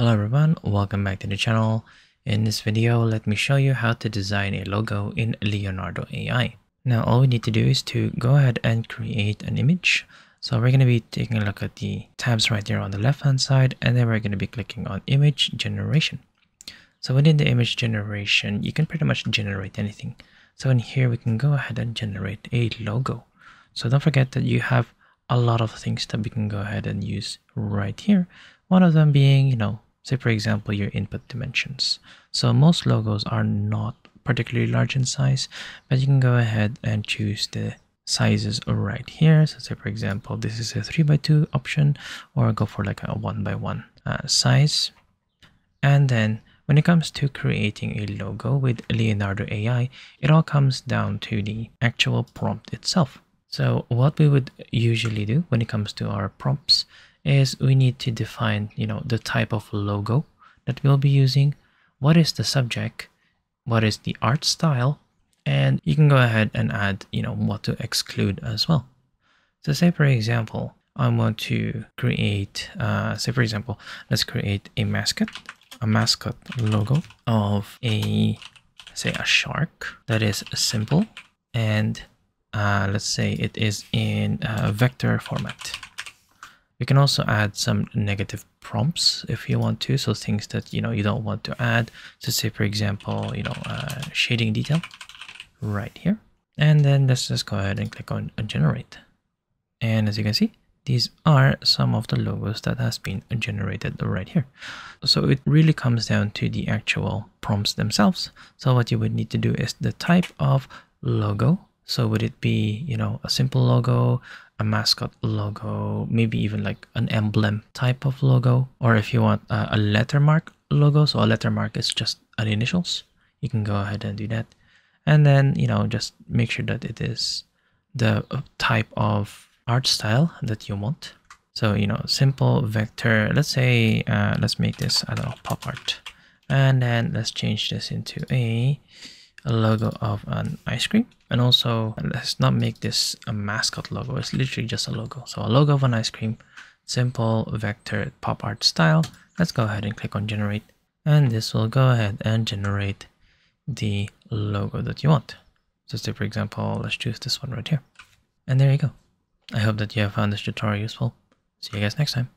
Hello everyone, welcome back to the channel. In this video, let me show you how to design a logo in Leonardo AI. Now all we need to do is to go ahead and create an image. So we're going to be taking a look at the tabs right here on the left hand side, and then we're going to be clicking on image generation. So within the image generation, you can pretty much generate anything. So in here, we can go ahead and generate a logo. So don't forget that you have a lot of things that we can go ahead and use right here. One of them being, say for example, your input dimensions. So most logos are not particularly large in size, but you can go ahead and choose the sizes right here. So say for example, this is a 3x2 option, or go for like a 1x1 size. And then when it comes to creating a logo with Leonardo AI, it all comes down to the actual prompt itself. So what we would usually do when it comes to our prompts is we need to define, the type of logo that we'll be using, what is the subject, what is the art style, and you can go ahead and add, what to exclude as well. So say for example, I want to create, let's create a mascot logo of a shark that is simple, and let's say it is in vector format. You can also add some negative prompts if you want to, so things that you don't want to add. So say for example, shading detail right here, and then let's just go ahead and click on generate. And as you can see, these are some of the logos that has been generated right here. So it really comes down to the actual prompts themselves. So what you would need to do is the type of logo. So would it be, a simple logo, a mascot logo, maybe even like an emblem type of logo, or if you want a lettermark logo, so a lettermark is just an initials, you can go ahead and do that. And then, just make sure that it is the type of art style that you want. So, simple vector, let's say, let's make this, I don't know, pop art. And then let's change this into a logo of an ice cream. And also, let's not make this a mascot logo, it's literally just a logo. So a logo of an ice cream, simple vector pop art style. Let's go ahead and click on generate, and this will go ahead and generate the logo that you want. So say for example, let's choose this one right here, and there you go. I hope that you have found this tutorial useful. See you guys next time.